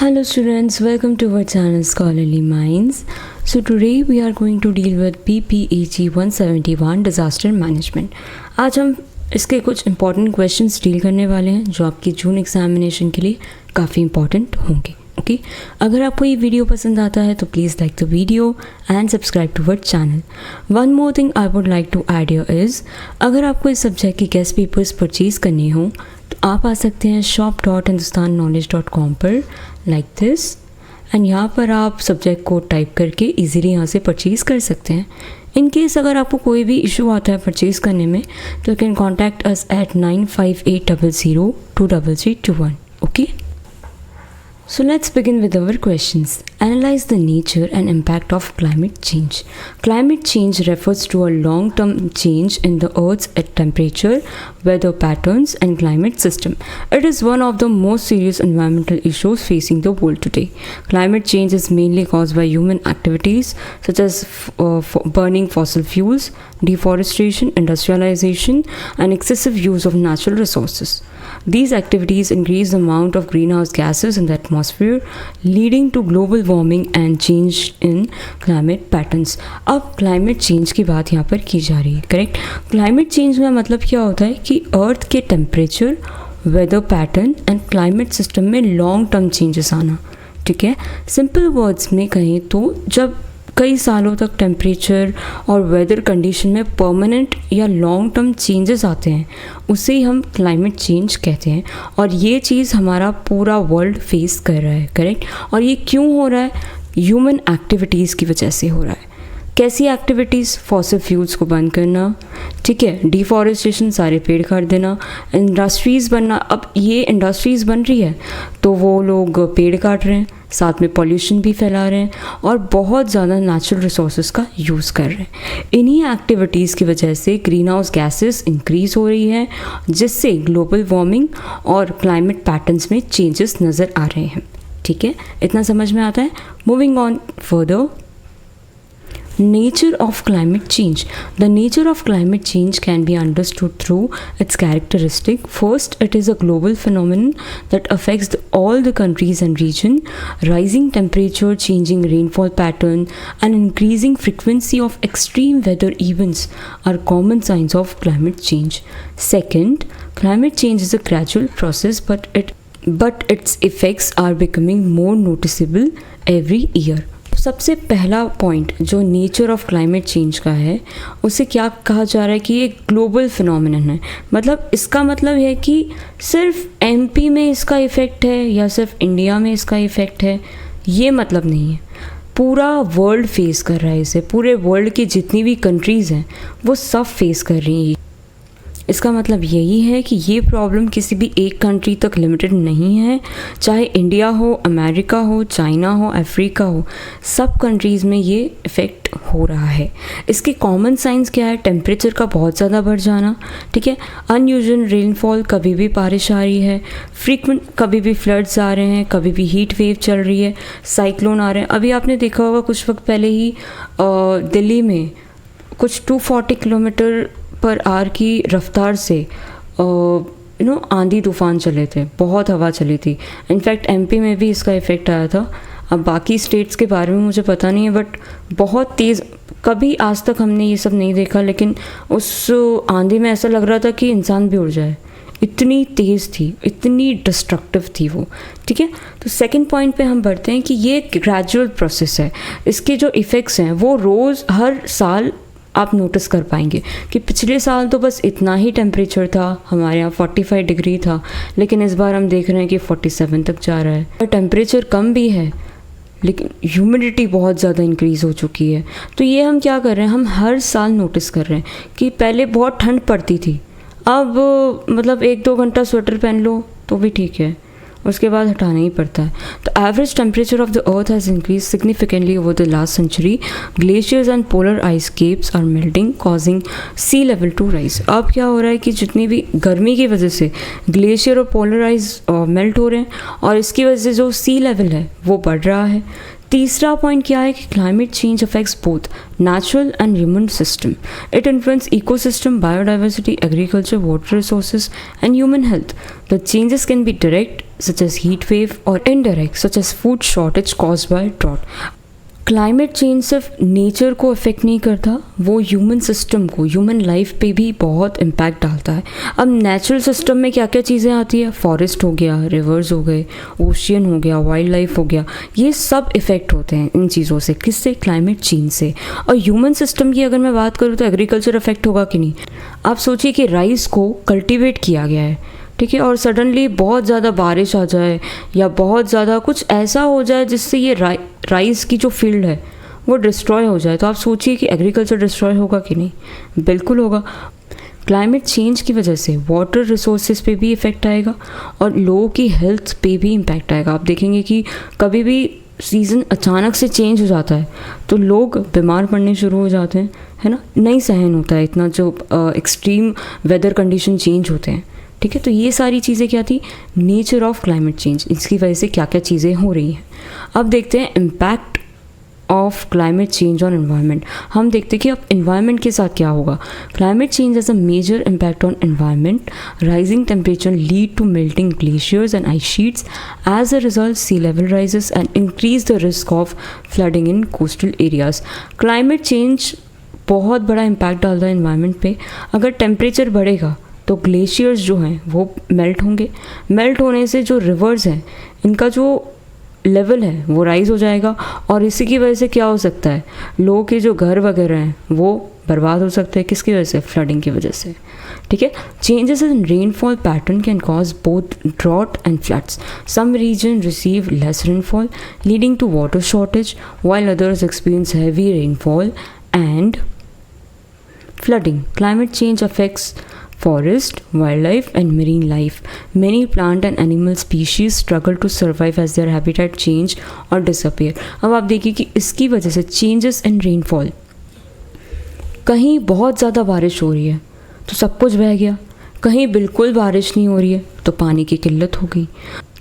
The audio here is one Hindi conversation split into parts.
Hello students, welcome to our channel Scholarly Minds. So today we are going to deal with PPAG 171 Disaster Management. आज हम इसके कुछ important questions डील करने वाले हैं जो आपकी जून एग्जामिनेशन के लिए काफ़ी important होंगे. ओके अगर आपको ये वीडियो पसंद आता है तो please like the video and subscribe to our channel. One more thing I would like to add here is, अगर आपको इस सब्जेक्ट की गेस्ट पेपर्स परचेज़ करने हो तो आप आ सकते हैं shop.hindustanknowledge.com पर लाइक दिस, एंड यहाँ पर आप सब्जेक्ट कोड टाइप करके इजीली यहाँ से परचेज़ कर सकते हैं. इन केस अगर आपको कोई भी इशू आता है परचेज़ करने में तो you can contact us at 9580023321. Okay, so let's begin with our questions. Analyze the nature and impact of climate change. Climate change refers to a long-term change in the Earth's temperature, weather patterns, and climate system. It is one of the most serious environmental issues facing the world today. Climate change is mainly caused by human activities such as burning fossil fuels, deforestation, industrialization, and excessive use of natural resources. These activities increase the amount of greenhouse gases in the atmosphere, leading to global warming and change in climate patterns. अब climate change की बात यहाँ पर की जा रही है, करेक्ट. climate change का मतलब क्या होता है कि अर्थ के temperature, weather pattern and climate system में लॉन्ग टर्म चेंजेस आना. ठीक है, सिंपल वर्ड्स में कहें तो जब कई सालों तक टेम्परेचर और वेदर कंडीशन में परमानेंट या लॉन्ग टर्म चेंजेस आते हैं उसे ही हम क्लाइमेट चेंज कहते हैं. और ये चीज़ हमारा पूरा वर्ल्ड फेस कर रहा है, करेक्ट. और ये क्यों हो रहा है? ह्यूमन एक्टिविटीज़ की वजह से हो रहा है. कैसी एक्टिविटीज़? फॉसिल फ्यूल्स को बंद करना, ठीक है, डिफॉरेस्टेशन, सारे पेड़ काट देना, इंडस्ट्रीज़ बनना. अब ये इंडस्ट्रीज़ बन रही है तो वो लोग पेड़ काट रहे हैं, साथ में पॉल्यूशन भी फैला रहे हैं और बहुत ज़्यादा नेचुरल रिसोर्सेज का यूज़ कर रहे हैं. इन्हीं एक्टिविटीज़ की वजह से ग्रीन हाउस गैसेस इंक्रीज़ हो रही है, जिससे ग्लोबल वार्मिंग और क्लाइमेट पैटर्न्स में चेंजेस नज़र आ रहे हैं. ठीक है, इतना समझ में आता है. Moving on further, nature of climate change. The nature of climate change can be understood through its characteristic. First, it is a global phenomenon that affects all the countries and region. Rising temperature, changing rainfall pattern, and increasing frequency of extreme weather events are common signs of climate change. Second, climate change is a gradual process, but its effects are becoming more noticeable every year. सबसे पहला पॉइंट जो नेचर ऑफ क्लाइमेट चेंज का है उसे क्या कहा जा रहा है कि ये ग्लोबल फिनोमिनन है. मतलब इसका मतलब है कि सिर्फ एमपी में इसका इफ़ेक्ट है या सिर्फ इंडिया में इसका इफ़ेक्ट है, ये मतलब नहीं है. पूरा वर्ल्ड फेस कर रहा है इसे. पूरे वर्ल्ड की जितनी भी कंट्रीज़ हैं वो सब फेस कर रही हैं. इसका मतलब यही है कि ये प्रॉब्लम किसी भी एक कंट्री तक लिमिटेड नहीं है. चाहे इंडिया हो, अमेरिका हो, चाइना हो, अफ्रीका हो, सब कंट्रीज़ में ये इफ़ेक्ट हो रहा है. इसके कॉमन साइंस क्या है? टेम्परेचर का बहुत ज़्यादा बढ़ जाना, ठीक है, अनयूजुअल रेनफॉल, कभी भी बारिश आ रही है, फ्रीक्वेंट कभी भी फ्लड्स आ रहे हैं, कभी भी हीट वेव चल रही है, साइक्लोन आ रहे हैं. अभी आपने देखा होगा कुछ वक्त पहले ही दिल्ली में कुछ 240 किलोमीटर पर आवर की रफ्तार से आंधी तूफान चले थे, बहुत हवा चली थी. इनफैक्ट एमपी में भी इसका इफ़ेक्ट आया था. अब बाकी स्टेट्स के बारे में मुझे पता नहीं है, बट बहुत तेज़, कभी आज तक हमने ये सब नहीं देखा, लेकिन उस आंधी में ऐसा लग रहा था कि इंसान भी उड़ जाए, इतनी तेज़ थी, इतनी डिस्ट्रक्टिव थी वो. ठीक है, तो सेकंड पॉइंट पे हम बढ़ते हैं कि ये ग्रेजुअल प्रोसेस है. इसके जो इफ़ेक्ट्स हैं वो रोज़ हर साल आप नोटिस कर पाएंगे कि पिछले साल तो बस इतना ही टेम्परेचर था, हमारे यहाँ 45 डिग्री था, लेकिन इस बार हम देख रहे हैं कि 47 तक जा रहा है. टेम्परेचर कम भी है लेकिन ह्यूमिडिटी बहुत ज़्यादा इंक्रीज़ हो चुकी है. तो ये हम क्या कर रहे हैं, हम हर साल नोटिस कर रहे हैं कि पहले बहुत ठंड पड़ती थी, अब मतलब 1-2 घंटा स्वेटर पहन लो तो भी ठीक है, उसके बाद हटाना ही पड़ता है. तो average temperature of the earth has increase significantly over the last century. Glaciers and polar ice caps are melting, causing sea level to rise. अब क्या हो रहा है कि जितनी भी गर्मी की वजह से ग्लेशियर और पोलर आइस मेल्ट हो रहे हैं और इसकी वजह से जो सी लेवल है वो बढ़ रहा है. तीसरा पॉइंट क्या है कि climate change affects both natural and human system. It influence ecosystem, biodiversity, agriculture, water resources and human health. The changes can be direct, such as heat wave, or indirect such as food shortage caused by drought. Climate change सिर्फ नेचर को अफेक्ट नहीं करता, वो ह्यूमन सिस्टम को, ह्यूमन लाइफ पे भी बहुत इम्पैक्ट डालता है. अब नेचुरल सिस्टम में क्या क्या चीज़ें आती है, फॉरेस्ट हो गया, रिवर्स हो गए, ओशियन हो गया, वाइल्ड लाइफ हो गया, ये सब इफ़ेक्ट होते हैं इन चीज़ों से. किससे? क्लाइमेट चेंज से. और ह्यूमन सिस्टम की अगर मैं बात करूँ तो एग्रीकल्चर अफेक्ट होगा कि नहीं. आप सोचिए कि राइस को कल्टिवेट किया गया है, ठीक है, और सडनली बहुत ज़्यादा बारिश आ जाए या बहुत ज़्यादा कुछ ऐसा हो जाए जिससे ये राइस की जो फील्ड है वो डिस्ट्रॉय हो जाए, तो आप सोचिए कि एग्रीकल्चर डिस्ट्रॉय होगा कि नहीं. बिल्कुल होगा. क्लाइमेट चेंज की वजह से वाटर रिसोर्सेज पे भी इफ़ेक्ट आएगा और लोगों की हेल्थ पे भी इम्पैक्ट आएगा. आप देखेंगे कि कभी भी सीज़न अचानक से चेंज हो जाता है तो लोग बीमार पड़ने शुरू हो जाते हैं, है ना. नहीं सहन होता है इतना जो एक्सट्रीम वेदर कंडीशन चेंज होते हैं, ठीक है. तो ये सारी चीज़ें क्या थी, नेचर ऑफ क्लाइमेट चेंज, इसकी वजह से क्या क्या चीज़ें हो रही हैं. अब देखते हैं impact of climate change on environment. हम देखते हैं कि अब एनवायरनमेंट के साथ क्या होगा. Climate change has a major impact on environment. Rising temperature lead to melting glaciers and ice sheets. As a result sea level rises and increase the risk of flooding in coastal areas. Climate change बहुत बड़ा इम्पैक्ट डालता है एनवायरनमेंट पे. अगर टेम्परेचर बढ़ेगा तो ग्लेशियर्स जो हैं वो मेल्ट होंगे. मेल्ट होने से जो रिवर्स हैं इनका जो लेवल है वो राइज हो जाएगा और इसी की वजह से क्या हो सकता है, लोगों के जो घर वगैरह हैं वो बर्बाद हो सकते हैं. किसकी वजह से? फ्लडिंग की वजह से, ठीक है. Changes in rainfall pattern can cause both drought and floods. Some region receive less rainfall leading to water shortage while others experience heavy rainfall and flooding. Climate change affects forest, wildlife and marine life. Many plant and animal species struggle to survive as their habitat change or disappear. अब आप देखिए कि इसकी वजह से changes in rainfall, कहीं बहुत ज़्यादा बारिश हो रही है तो सब कुछ बह गया, कहीं बिल्कुल बारिश नहीं हो रही है तो पानी की किल्लत हो गई.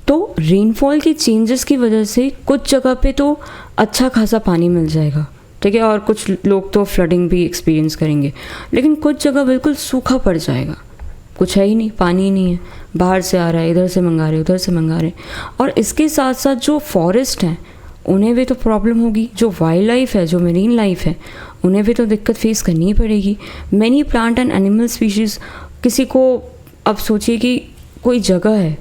तो रेनफॉल के चेंजेस की वजह से कुछ जगह पे तो अच्छा खासा पानी मिल जाएगा, ठीक है, और कुछ लोग तो फ्लडिंग भी एक्सपीरियंस करेंगे, लेकिन कुछ जगह बिल्कुल सूखा पड़ जाएगा, कुछ है ही नहीं, पानी ही नहीं है, बाहर से आ रहा है, इधर से मंगा रहे, उधर से मंगा रहे. और इसके साथ साथ जो फॉरेस्ट हैं उन्हें भी तो प्रॉब्लम होगी, जो वाइल्ड लाइफ है, जो मेरीन लाइफ है, उन्हें भी तो दिक्कत फेस करनी ही पड़ेगी. Many plant and animal species, किसी को अब सोचिए कि कोई जगह है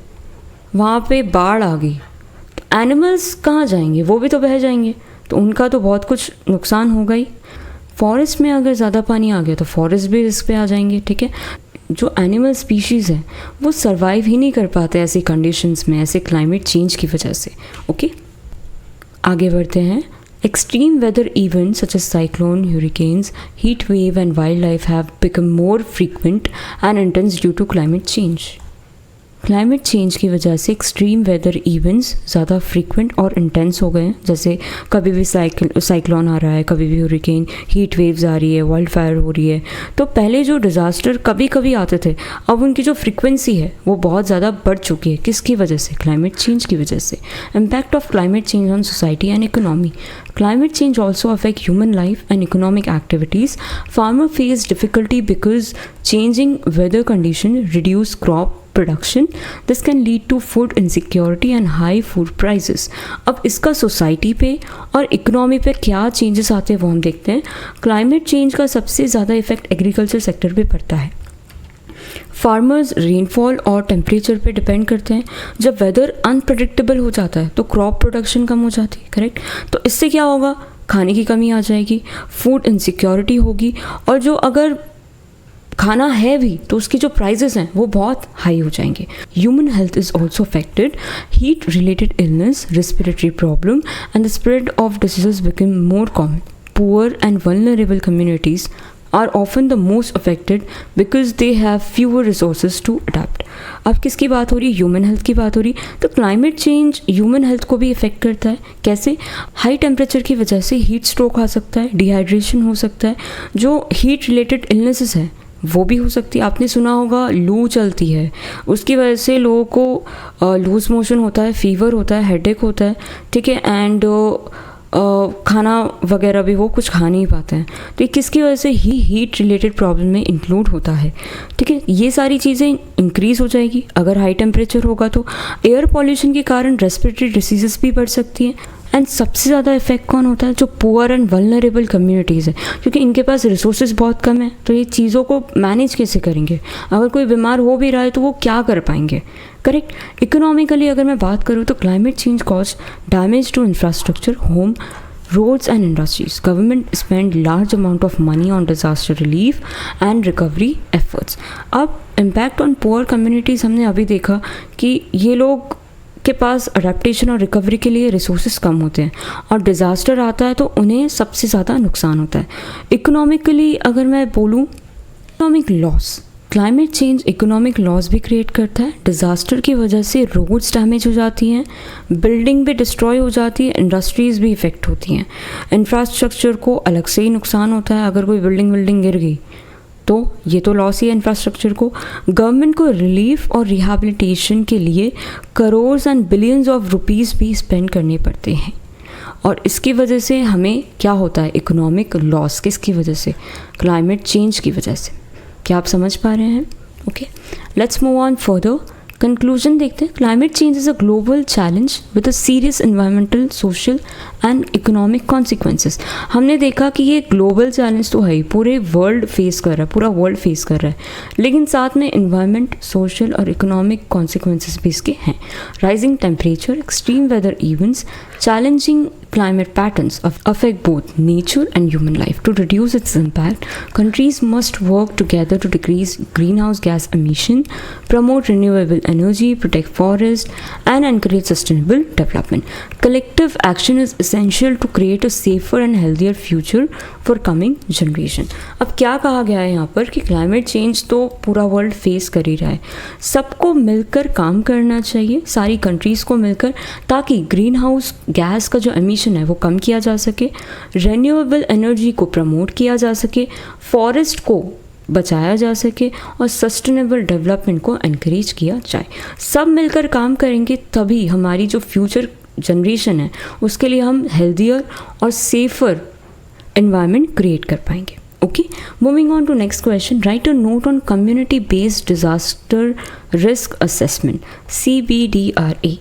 वहाँ पे बाढ़ आ गई तो एनिमल्स कहाँ जाएंगे, वो भी तो बह जाएंगे, तो उनका तो बहुत कुछ नुकसान होगा ही. फॉरेस्ट में अगर ज़्यादा पानी आ गया तो फॉरेस्ट भी रिस्क पे आ जाएंगे, ठीक है. जो एनिमल स्पीशीज़ हैं वो सर्वाइव ही नहीं कर पाते ऐसी कंडीशंस में, ऐसे क्लाइमेट चेंज की वजह से. ओके, आगे बढ़ते हैं. Extreme weather events such as cyclone, hurricanes, heat wave and wild life have become more frequent and intense due to climate change. Climate change की वजह से एक्सट्रीम वेदर इवेंट्स ज़्यादा फ्रीक्वेंट और इंटेंस हो गए हैं. जैसे कभी भी साइक्लोन आ रहा है, कभी भी हरिकेन, हीट वेव्स आ रही है, वाइल्ड फायर हो रही है. तो पहले जो डिज़ास्टर कभी कभी आते थे, अब उनकी जो फ्रीक्वेंसी है वो बहुत ज़्यादा बढ़ चुकी है. किसकी वजह से? क्लाइमेट चेंज की वजह से. Impact of climate change on society and economy. Climate change also affect human life and economic activities. Farmer face difficulty because changing weather condition reduce crop production. This can lead to food insecurity and high food prices. अब इसका सोसाइटी पे और इकोनॉमी पे क्या चेंजेस आते हैं वो हम देखते हैं. क्लाइमेट चेंज का सबसे ज़्यादा इफेक्ट एग्रीकल्चर सेक्टर पे पड़ता है. फार्मर्स रेनफॉल और टेम्परेचर पे डिपेंड करते हैं. जब वेदर अनप्रडिक्टेबल हो जाता है तो क्रॉप प्रोडक्शन कम हो जाती है, करेक्ट. तो इससे क्या होगा? खाने की कमी आ जाएगी, फूड इनसिक्योरिटी होगी, और जो अगर खाना है भी तो उसकी जो प्राइजेस हैं वो बहुत हाई हो जाएंगे. Human health is also affected. Heat related illness, respiratory problem and the spread of diseases become more common. Poor and vulnerable communities are often the most affected because they have fewer resources to adapt. अब किसकी बात हो रही है? ह्यूमन हेल्थ की बात हो रही. तो क्लाइमेट चेंज ह्यूमन हेल्थ को भी इफेक्ट करता है. कैसे? हाई टेम्परेचर की वजह से हीट स्ट्रोक आ सकता है, डिहाइड्रेशन हो सकता है, जो हीट रिलेटेड इलनेसेस हैं वो भी हो सकती है. आपने सुना होगा लू चलती है, उसकी वजह से लोगों को लूज मोशन होता है, फीवर होता है, हेडेक होता है, ठीक है, एंड खाना वगैरह भी वो कुछ खा नहीं पाते हैं, तो ये किसकी वजह से ही हीट रिलेटेड प्रॉब्लम में इंक्लूड होता है। ठीक है, ये सारी चीज़ें इंक्रीज़ हो जाएगी अगर हाई टेम्परेचर होगा, तो एयर पॉल्यूशन के कारण रेस्पिरेटरी डिसीजेस भी बढ़ सकती हैं। एंड सबसे ज़्यादा इफेक्ट कौन होता है, जो पुअर एंड वल्नरेबल कम्युनिटीज़ है, क्योंकि इनके पास रिसोर्सेज बहुत कम है, तो ये चीज़ों को मैनेज कैसे करेंगे, अगर कोई बीमार हो भी रहा है तो वो क्या कर पाएंगे। करेक्ट। इकोनॉमिकली अगर मैं बात करूँ तो climate change cause damage to infrastructure, home, roads and industries. Government spend large amount of money on disaster relief and recovery efforts. अब impact on poor communities हमने अभी देखा कि ये लोग के पास अडेप्टेशन और रिकवरी के लिए रिसोर्सेज कम होते हैं, और डिज़ास्टर आता है तो उन्हें सबसे ज़्यादा नुकसान होता है। इकोनॉमिकली अगर मैं बोलूँ, economic loss, climate change economic loss भी क्रिएट करता है। डिज़ास्टर की वजह से रोड्स डैमेज हो जाती हैं, बिल्डिंग भी डिस्ट्रॉय हो जाती है, इंडस्ट्रीज़ भी इफ़ेक्ट होती हैं, इंफ्रास्ट्रक्चर को अलग से ही नुकसान होता है। अगर कोई बिल्डिंग गिर गई तो ये तो लॉस ही है इंफ्रास्ट्रक्चर को। गवर्नमेंट को रिलीफ और रिहैबिलिटेशन के लिए crore and billions of rupees भी स्पेंड करने पड़ते हैं, और इसकी वजह से हमें क्या होता है, इकोनॉमिक लॉस। किसकी वजह से, क्लाइमेट चेंज की वजह से। क्या आप समझ पा रहे हैं? Okay, let's move on further. Conclusion देखते हैं। Climate change is a global challenge with a serious environmental, social and economic consequences. हमने देखा कि ये ग्लोबल चैलेंज तो है ही, पूरे वर्ल्ड फेस कर रहा है, पूरा वर्ल्ड फेस कर रहा है, लेकिन साथ में इन्वायरमेंट, सोशल और इकोनॉमिक कॉन्सिक्वेंसेस भी इसके हैं। Rising temperature, extreme weather events, challenging climate patterns affect both nature and human life. To reduce its impact, countries must work together to decrease greenhouse gas emission, promote renewable energy, protect forests, and encourage sustainable development. Collective action is essential to create a safer and healthier future for coming generation. अब क्या कहा गया है यहाँ पर कि क्लाइमेट चेंज तो पूरा वर्ल्ड फेस कर ही रहा है, सबको मिलकर काम करना चाहिए, सारी कंट्रीज़ को मिलकर, ताकि ग्रीन हाउस गैस का जो एमिशन है वो कम किया जा सके, रिन्यूएबल एनर्जी को प्रमोट किया जा सके, फॉरेस्ट को बचाया जा सके और सस्टेनेबल डेवलपमेंट को एनकरेज किया जाए। सब मिलकर काम करेंगे तभी हमारी जो फ्यूचर जनरेशन है उसके लिए हम हेल्दियर और सेफर एनवायरनमेंट क्रिएट कर पाएंगे। Okay, moving on to next question. Write a note on community based disaster risk assessment, CBDRA.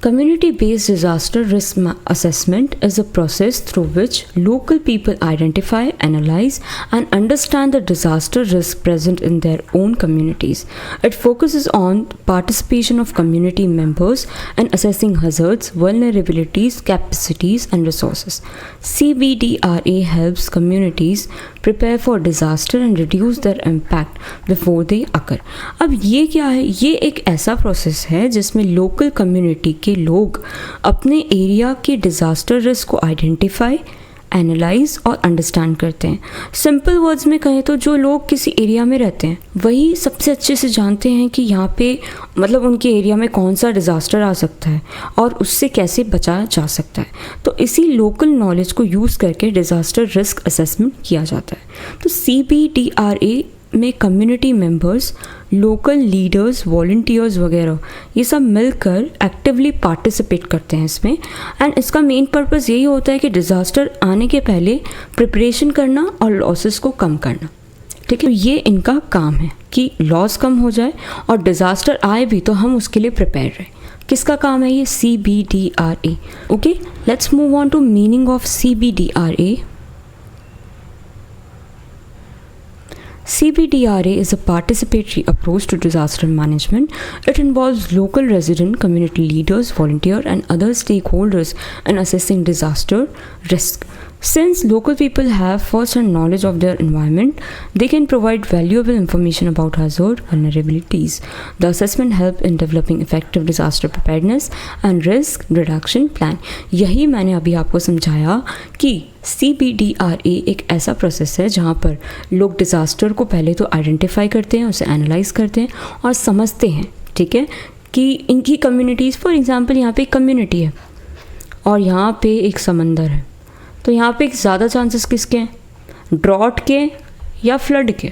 Community-based disaster risk assessment is a process through which local people identify, analyze, and understand the disaster risk present in their own communities. It focuses on participation of community members and assessing hazards, vulnerabilities, capacities, and resources. CBDRA helps communities prepare for disaster and reduce their impact before they occur. अब ये क्या है? ये एक ऐसा प्रोसेस है जिसमें लोकल कम्युनिटी के लोग अपने एरिया के डिज़ास्टर रिस्क को आइडेंटिफाई, एनालाइज और अंडरस्टैंड करते हैं। सिंपल वर्ड्स में कहें तो जो लोग किसी एरिया में रहते हैं वही सबसे अच्छे से जानते हैं कि यहाँ पे मतलब उनके एरिया में कौन सा डिज़ास्टर आ सकता है और उससे कैसे बचाया जा सकता है। तो इसी लोकल नॉलेज को यूज़ करके डिज़ास्टर रिस्क असेसमेंट किया जाता है। तो CBDRA में community members, local leaders, volunteers वगैरह ये सब मिलकर एक्टिवली पार्टिसिपेट करते हैं इसमें। एंड इसका मेन पर्पस यही होता है कि डिज़ास्टर आने के पहले प्रिपरेशन करना और लॉसेस को कम करना। ठीक है, ये इनका काम है कि लॉस कम हो जाए और डिज़ास्टर आए भी तो हम उसके लिए प्रिपेयर रहें। किसका काम है ये? CBDRA। Okay, let's move on to meaning of CBDRA. CBDRA is a participatory approach to disaster management. It involves local resident, community leaders, volunteers, and other stakeholders in assessing disaster risk. Since local people have first-hand knowledge of their environment, they can provide valuable information about hazard vulnerabilities. The assessment helps in developing effective disaster preparedness and risk reduction plan. यही मैंने अभी आपको समझाया कि CBDRA एक ऐसा प्रोसेस है जहाँ पर लोग डिज़ास्टर को पहले तो आइडेंटिफाई करते हैं, उसे एनालाइज करते हैं और समझते हैं, ठीक है, कि इनकी कम्युनिटीज़, फॉर एग्जांपल यहाँ पे एक कम्युनिटी है और यहाँ पे एक समंदर है, तो यहाँ पे ज़्यादा चांसेस किसके हैं? ड्रॉट के या फ्लड के?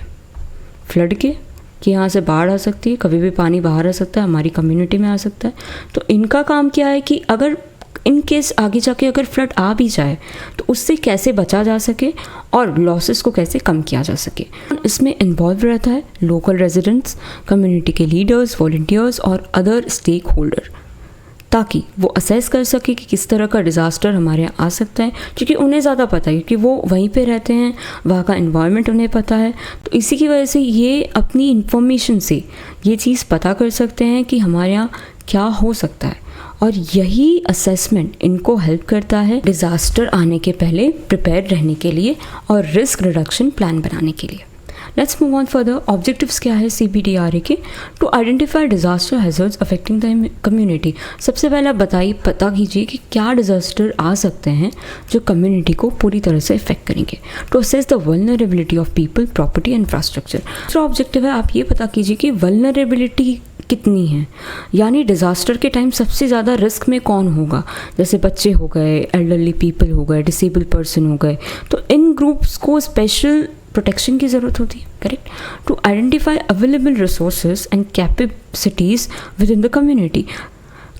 फ्लड के कि यहाँ से बाढ़ आ सकती है, कभी भी पानी बाहर आ सकता है, हमारी कम्युनिटी में आ सकता है। तो इनका काम क्या है कि अगर इन केस आगे जाके अगर फ्लड आ भी जाए तो उससे कैसे बचा जा सके और लॉसेस को कैसे कम किया जा सके। इसमें इन्वॉल्व रहता है लोकल रेजिडेंट्स, कम्युनिटी के लीडर्स, वॉलंटियर्स और अदर स्टेक होल्डर, ताकि वो असेस कर सके कि किस तरह का डिज़ास्टर हमारे यहाँ आ सकता है, क्योंकि उन्हें ज़्यादा पता है क्योंकि वो वहीं पे रहते हैं, वहाँ का एनवायरनमेंट उन्हें पता है। तो इसी की वजह से ये अपनी इंफॉर्मेशन से ये चीज़ पता कर सकते हैं कि हमारे यहाँ क्या हो सकता है, और यही असेसमेंट इनको हेल्प करता है डिज़ास्टर आने के पहले प्रिपेयर रहने के लिए और रिस्क रिडक्शन प्लान बनाने के लिए। Let's move on further. Objectives क्या है CBDRA के? To identify disaster hazards affecting the community. सबसे पहले पता कीजिए कि क्या डिज़ास्टर आ सकते हैं जो कम्युनिटी को पूरी तरह से इफेक्ट करेंगे। To assess the vulnerability of people, property and infrastructure. दूसरा ऑब्जेक्टिव है आप ये पता कीजिए कि वल्नरेबिलिटी कितनी है, यानी डिज़ास्टर के टाइम सबसे ज़्यादा रिस्क में कौन होगा। जैसे बच्चे हो गए, एल्डरली पीपल हो गए, डिसेबल पर्सन हो गए, तो इन ग्रुप्स को स्पेशल प्रोटेक्शन की ज़रूरत होती है। Correct. To identify available resources and capacities within the community.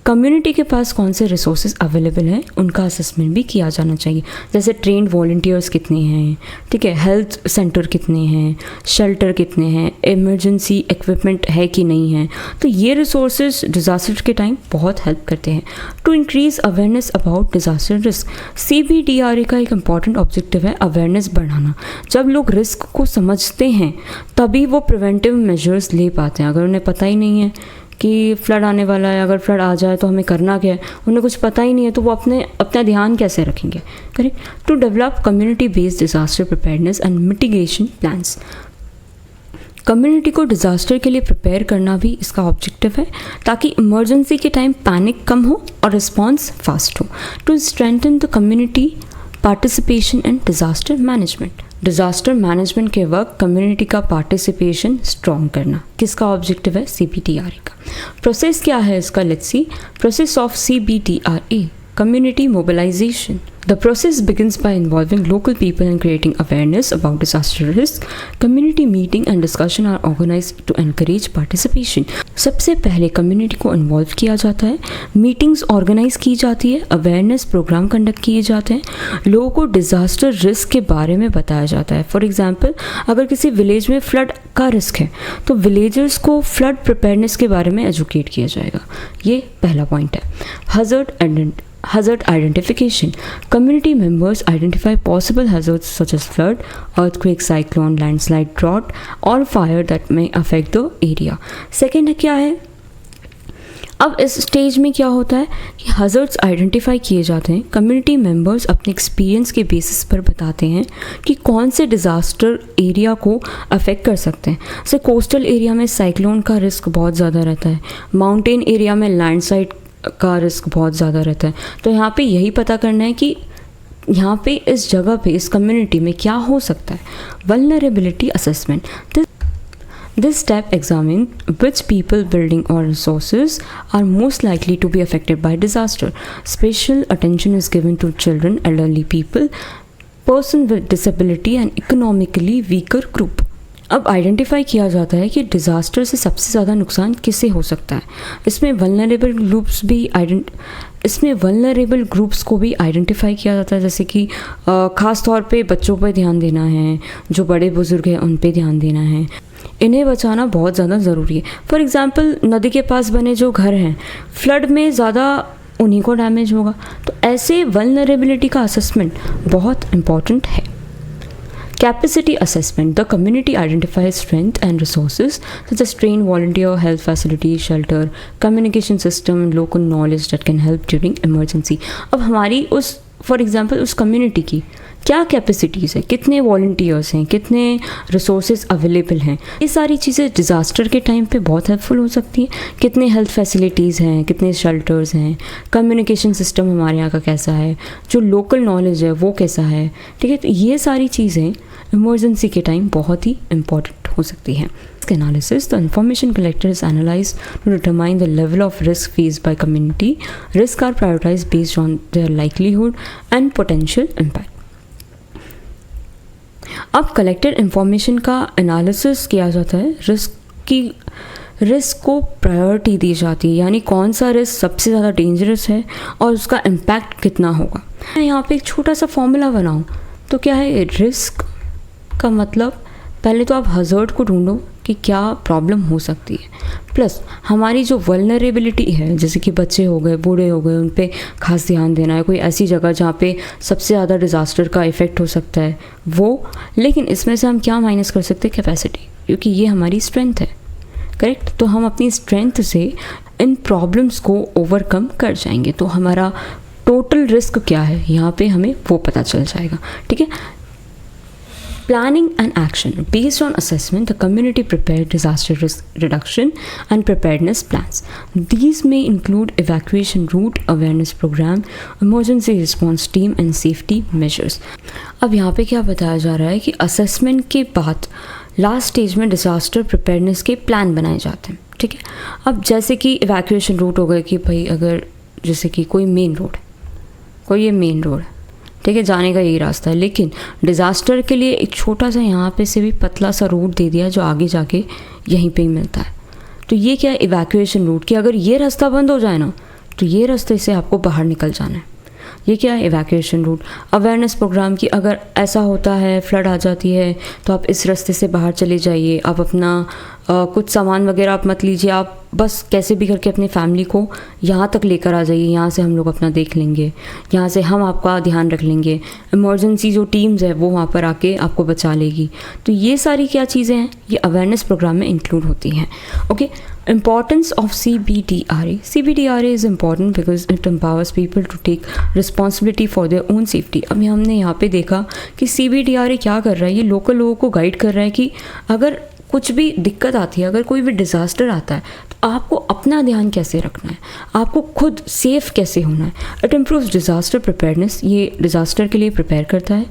Community के पास कौन से रिसोर्सेज अवेलेबल हैं उनका असेसमेंट भी किया जाना चाहिए। जैसे ट्रेंड वॉलंटियर्स कितने हैं, ठीक है, हेल्थ सेंटर कितने हैं, शेल्टर कितने हैं, इमरजेंसी इक्विपमेंट है कि नहीं है। तो ये रिसोर्सेज डिज़ास्टर के टाइम बहुत हेल्प करते हैं। To increase awareness about disaster risk. CBDRA का एक इम्पॉर्टेंट ऑब्जेक्टिव है अवेयरनेस बढ़ाना। जब लोग रिस्क को समझते हैं तभी वो प्रिवेंटिव मेजर्स ले पाते हैं। अगर उन्हें पता ही नहीं है कि फ्लड आने वाला है, अगर फ्लड आ जाए तो हमें करना क्या है, उन्हें कुछ पता ही नहीं है, तो वो अपना ध्यान कैसे रखेंगे। Correct. To develop community based disaster preparedness and mitigation plans. Community को डिज़ास्टर के लिए प्रिपेयर करना भी इसका ऑब्जेक्टिव है, ताकि इमरजेंसी के टाइम पैनिक कम हो और रिस्पॉन्स फास्ट हो। To strengthen the community participation and disaster management. Disaster management के वक्त कम्युनिटी का पार्टिसिपेशन स्ट्रॉन्ग करना किसका ऑब्जेक्टिव है? CBDRA का। प्रोसेस क्या है इसका? Let's see. Process of CBDRA, community mobilization. The process begins by involving local people and creating awareness about disaster risk. Community meeting and discussion are organized to encourage participation. सबसे पहले कम्युनिटी को इन्वॉल्व किया जाता है, मीटिंग्स ऑर्गेनाइज की जाती है, अवेयरनेस प्रोग्राम कंडक्ट किए जाते हैं, लोगों को डिज़ास्टर रिस्क के बारे में बताया जाता है। फॉर एग्जांपल, अगर किसी विलेज में फ्लड का रिस्क है तो विलेजर्स को फ्लड प्रिपेयरनेस के बारे में एजुकेट किया जाएगा। ये पहला पॉइंट है। Hazard identification. Community members identify possible hazards such as flood, earthquake, cyclone, landslide, drought or fire that may affect the area. Second है क्या है? अब इस स्टेज में क्या होता है कि हज़ार्ड्स आइडेंटिफाई किए जाते हैं। कम्युनिटी मेंबर्स अपने एक्सपीरियंस के बेसिस पर बताते हैं कि कौन से डिज़ास्टर एरिया को अफेक्ट कर सकते हैं। जैसे कोस्टल एरिया में साइक्लोन का रिस्क बहुत ज़्यादा रहता है, माउंटेन एरिया में लैंडस्लाइड का रिस्क बहुत ज़्यादा रहता है। तो यहाँ पे यही पता करना है कि यहाँ पे इस जगह पे इस कम्युनिटी में क्या हो सकता है। Vulnerability assessment. This step examines which people, building or resources are most likely to be affected by disaster. Special attention is given to children, elderly people, person with disability and economically weaker group. अब आइडेंटिफाई किया जाता है कि डिज़ास्टर से सबसे ज़्यादा नुकसान किसे हो सकता है। इसमें वल्नरेबल ग्रुप्स को भी आइडेंटिफाई किया जाता है, जैसे कि ख़ास तौर पे बच्चों पर ध्यान देना है, जो बड़े बुज़ुर्ग हैं उन पे ध्यान देना है, इन्हें बचाना बहुत ज़्यादा ज़रूरी है। फॉर एग्ज़ाम्पल, नदी के पास बने जो घर हैं, फ्लड में ज़्यादा उन्हीं को डैमेज होगा। तो ऐसे वल्नरेबिलिटी का असेसमेंट बहुत इम्पॉर्टेंट है। Capacity assessment. The community identifies strength and resources such as trained volunteer, health facilities, shelter, communication system, local knowledge that can help during emergency. अब हमारी फॉर एग्जाम्पल उस कम्युनिटी की क्या कैपेसिटीज़ है, कितने वॉल्टियर्स हैं, कितने रिसोर्सेज अवेलेबल हैं, ये सारी चीज़ें डिज़ास्टर के टाइम पे बहुत हेल्पफुल हो सकती हैं। कितने हेल्थ फैसिलिटीज़ हैं, कितने शेल्टर्स हैं, कम्युनिकेशन सिस्टम हमारे यहाँ का कैसा है, जो लोकल नॉलेज है वो कैसा है, ठीक है। तो ये सारी चीज़ें इमरजेंसी के टाइम बहुत ही इम्पॉर्टेंट हो सकती हैं। Analysis. The information collected is analyzed to determine the level of risk faced by community. Risks are prioritized based on their likelihood and potential impact. अब कलेक्टेड इंफॉर्मेशन का एनालिसिस किया जाता है रिस्क को प्रायोरिटी दी जाती है, यानी कौन सा रिस्क सबसे ज़्यादा डेंजरस है और उसका इम्पैक्ट कितना होगा। मैं यहाँ पे एक छोटा सा फॉर्मूला बनाऊँ तो क्या है, रिस्क का मतलब पहले तो आप हज़ार्ड को ढूंढो कि क्या प्रॉब्लम हो सकती है, प्लस हमारी जो वल्नरेबिलिटी है, जैसे कि बच्चे हो गए, बूढ़े हो गए, उन पे खास ध्यान देना है। कोई ऐसी जगह जहाँ पे सबसे ज़्यादा डिज़ास्टर का इफ़ेक्ट हो सकता है वो, लेकिन इसमें से हम क्या माइनस कर सकते हैं, कैपेसिटी, क्योंकि ये हमारी स्ट्रेंथ है, करेक्ट। तो हम अपनी स्ट्रेंथ से इन प्रॉब्लम्स को ओवरकम कर जाएंगे। तो हमारा टोटल रिस्क क्या है यहाँ पे हमें वो पता चल जाएगा, ठीक है। Planning and action based on assessment, the community prepared disaster risk reduction and preparedness plans. These may include evacuation route awareness program, emergency response team and safety measures. अब यहाँ पे क्या बताया जा रहा है कि assessment के बाद लास्ट स्टेज में डिज़ास्टर प्रिपेयरनेस के प्लान बनाए जाते हैं, ठीक है। अब जैसे कि इवैक्यूएशन रूट हो गए कि भाई अगर जैसे कि कोई मेन रोड है, कोई ये मेन रोड है, ठीक है, जाने का यही रास्ता है, लेकिन डिज़ास्टर के लिए एक छोटा सा यहाँ पे से भी पतला सा रूट दे दिया जो आगे जाके यहीं पे ही मिलता है। तो ये क्या है, इवैक्यूएशन रूट, कि अगर ये रास्ता बंद हो जाए ना तो ये रास्ते से आपको बाहर निकल जाना है। ये क्या है, इवैक्यूएशन रूट। अवेयरनेस प्रोग्राम की अगर ऐसा होता है, फ्लड आ जाती है तो आप इस रास्ते से बाहर चले जाइए, आप अपना कुछ सामान वगैरह आप मत लीजिए, आप बस कैसे भी करके अपनी फैमिली को यहाँ तक लेकर आ जाइए, यहाँ से हम लोग अपना देख लेंगे, यहाँ से हम आपका ध्यान रख लेंगे, इमरजेंसी जो टीम्स है वो वहाँ पर आके आपको बचा लेगी। तो ये सारी क्या चीज़ें हैं, ये अवेयरनेस प्रोग्राम में इंक्लूड होती हैं, okay. Importance of CBDRA. CBDRA is important because it empowers people to take responsibility for their own safety. अब हमने यहाँ पे देखा कि CBDRA क्या कर रहा है, ये लोकल लोगों को गाइड कर रहा है कि अगर कुछ भी दिक्कत आती है, अगर कोई भी डिज़ास्टर आता है तो आपको अपना ध्यान कैसे रखना है, आपको खुद सेफ कैसे होना है। इट इम्प्रूव्स डिज़ास्टर प्रिपेयरनेस, ये डिज़ास्टर के लिए प्रिपेयर करता है,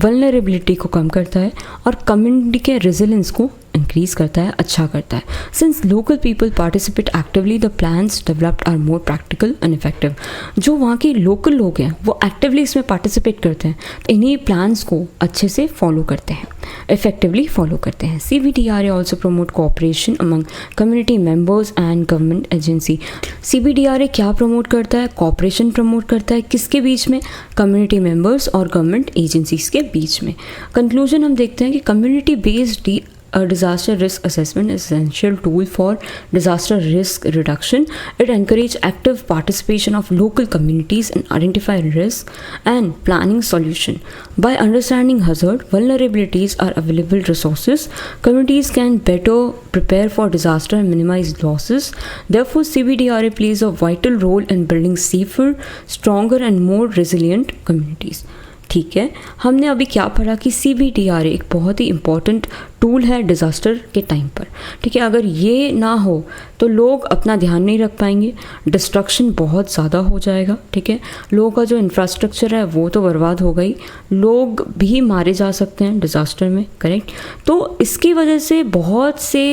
वल्नरेबिलिटी को कम करता है और कम्युनिटी के रेजिलेंस को इंक्रीज करता है, अच्छा करता है। Since local people participate actively, the plans developed are more practical and effective. जो वहाँ के लोकल लोग हैं वो एक्टिवली इसमें पार्टिसिपेट करते हैं, तो इन्हीं प्लान्स को अच्छे से फॉलो करते हैं, इफेक्टिवली फॉलो करते हैं। CBDRA also promote cooperation among community members and government agency. CBDRA क्या प्रमोट करता है, कोऑपरेशन प्रमोट करता है, किसके बीच में, कम्युनिटी मेम्बर्स और गवर्नमेंट एजेंसीज के बीच में। कंक्लूजन हम देखते हैं कि community based A disaster risk assessment is an essential tool for disaster risk reduction. It encourages active participation of local communities in identifying risk and planning solution. By understanding hazard, vulnerabilities are available resources. Communities can better prepare for disaster and minimize losses. Therefore, CBDRA plays a vital role in building safer, stronger and more resilient communities. ठीक है, हमने अभी क्या पढ़ा कि CBDRA एक बहुत ही इम्पॉर्टेंट टूल है डिज़ास्टर के टाइम पर, ठीक है। अगर ये ना हो तो लोग अपना ध्यान नहीं रख पाएंगे, डिस्ट्रक्शन बहुत ज़्यादा हो जाएगा, ठीक है। लोगों का जो इंफ्रास्ट्रक्चर है वो तो बर्बाद हो गई, लोग भी मारे जा सकते हैं डिज़ास्टर में, करेक्ट। तो इसकी वजह से बहुत से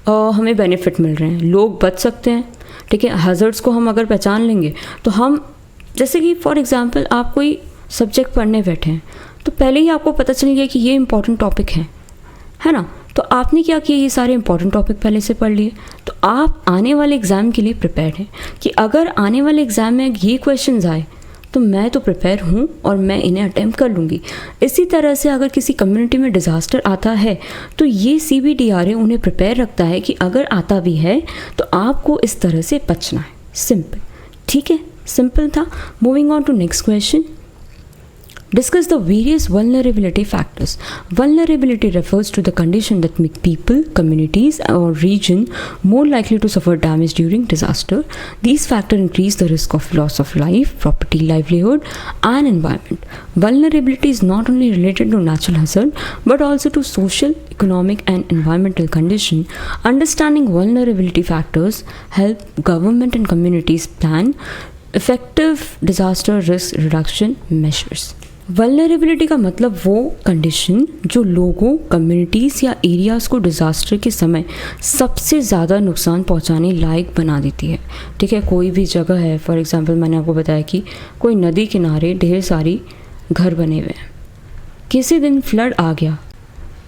हमें बेनिफिट मिल रहे हैं, लोग बच सकते हैं, ठीक है। हैज़र्ड्स को हम अगर पहचान लेंगे तो हम, जैसे कि फॉर एग्ज़ाम्पल आप कोई सब्जेक्ट पढ़ने बैठे हैं तो पहले ही आपको पता चल गया कि ये इंपॉर्टेंट टॉपिक है ना, तो आपने क्या किया, ये सारे इंपॉर्टेंट टॉपिक पहले से पढ़ लिए, तो आप आने वाले एग्ज़ाम के लिए प्रिपेयर्ड हैं कि अगर आने वाले एग्ज़ाम में ये क्वेश्चंस आए तो मैं तो प्रिपेयर हूँ और मैं इन्हें अटैम्प्ट कर लूँगी। इसी तरह से अगर किसी कम्युनिटी में डिज़ास्टर आता है तो ये CBDRA उन्हें प्रिपेयर रखता है कि अगर आता भी है तो आपको इस तरह से बचना है। सिंपल, ठीक है, सिंपल था। Moving on to next question. Discuss the various vulnerability factors. Vulnerability refers to the condition that make people, communities, or region more likely to suffer damage during disaster. These factors increase the risk of loss of life, property, livelihood, and environment. Vulnerability is not only related to natural hazard, but also to social, economic, and environmental condition. Understanding vulnerability factors help government and communities plan effective disaster risk reduction measures. Vulnerability का मतलब वो कंडीशन जो लोगों, कम्युनिटीज़ या एरियाज़ को डिज़ास्टर के समय सबसे ज़्यादा नुकसान पहुंचाने लायक बना देती है, ठीक है। कोई भी जगह है, फॉर एग्जांपल मैंने आपको बताया कि कोई नदी किनारे ढेर सारी घर बने हुए हैं, किसी दिन फ्लड आ गया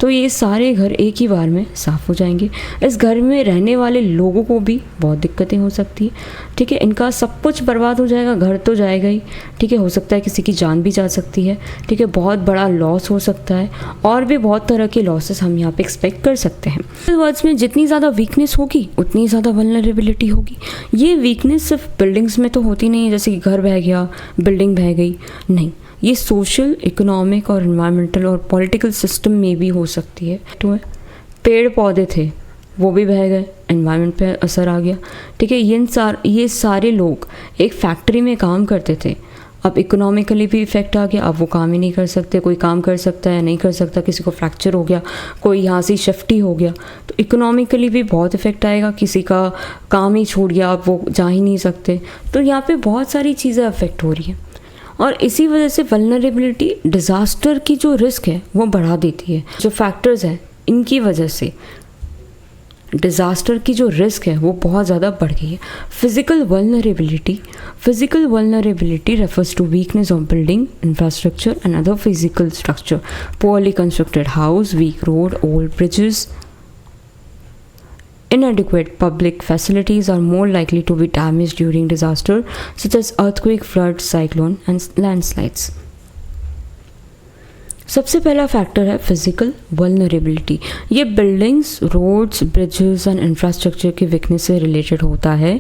तो ये सारे घर एक ही बार में साफ़ हो जाएंगे। इस घर में रहने वाले लोगों को भी बहुत दिक्कतें हो सकती है, ठीक है। इनका सब कुछ बर्बाद हो जाएगा, घर तो जाएगा ही, ठीक है। हो सकता है किसी की जान भी जा सकती है, ठीक है। बहुत बड़ा लॉस हो सकता है और भी बहुत तरह के लॉसेस हम यहाँ पे एक्सपेक्ट कर सकते हैं। वर्ड्स में जितनी ज़्यादा वीकनेस होगी उतनी ज़्यादा वल्नरेबिलिटी होगी। ये वीकनेस सिर्फ बिल्डिंग्स में तो होती नहीं है, जैसे कि घर बह गया, बिल्डिंग बह गई, नहीं, ये सोशल, इकोनॉमिक और इन्वायरमेंटल और पॉलिटिकल सिस्टम में भी हो सकती है। तो पेड़ पौधे थे वो भी बह गए, एनवायरनमेंट पे असर आ गया, ठीक है। ये सारे लोग एक फैक्ट्री में काम करते थे, अब इकोनॉमिकली भी इफ़ेक्ट आ गया, अब वो काम ही नहीं कर सकते। कोई काम कर सकता है नहीं कर सकता, किसी को फ्रैक्चर हो गया, कोई यहाँ से शिफ्ट ही हो गया, तो इकोनॉमिकली भी बहुत इफ़ेक्ट आएगा। किसी का काम ही छूट गया, अब वो जा ही नहीं सकते। तो यहाँ पे बहुत सारी चीज़ें अफेक्ट हो रही हैं और इसी वजह से वल्नरेबिलिटी डिज़ास्टर की जो रिस्क है वो बढ़ा देती है। जो फैक्टर्स हैं इनकी वजह से डिज़ास्टर की जो रिस्क है वो बहुत ज़्यादा बढ़ गई है। Physical vulnerability refers to weakness of building, infrastructure and other physical structure, poorly constructed house, weak road, old bridges. Inadequate public facilities are more likely to be damaged during disaster such as earthquake, flood, cyclone and landslides. सबसे पहला फैक्टर है फिज़िकल वल्नरेबिलिटी। ये buildings, roads, bridges and infrastructure की वीकनेस से रिलेटेड होता है।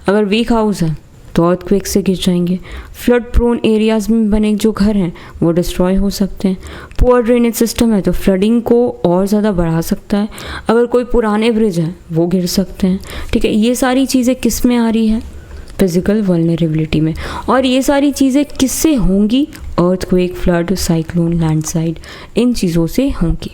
अगर वीक हाउस है तो अर्थक्वेक से गिर जाएंगे। फ्लड प्रोन एरियाज़ में बने जो घर हैं वो डिस्ट्रॉय हो सकते हैं। पुअर ड्रेनेज सिस्टम है तो फ्लडिंग को और ज़्यादा बढ़ा सकता है। अगर कोई पुराने ब्रिज हैं वो गिर सकते हैं, ठीक है। ये सारी चीज़ें किस में आ रही है? फिज़िकल वल्नरेबिलिटी में। और ये सारी चीज़ें किससे होंगी? अर्थक्वेक, फ्लड, साइक्लोन, लैंडस्लाइड, इन चीज़ों से होंगी,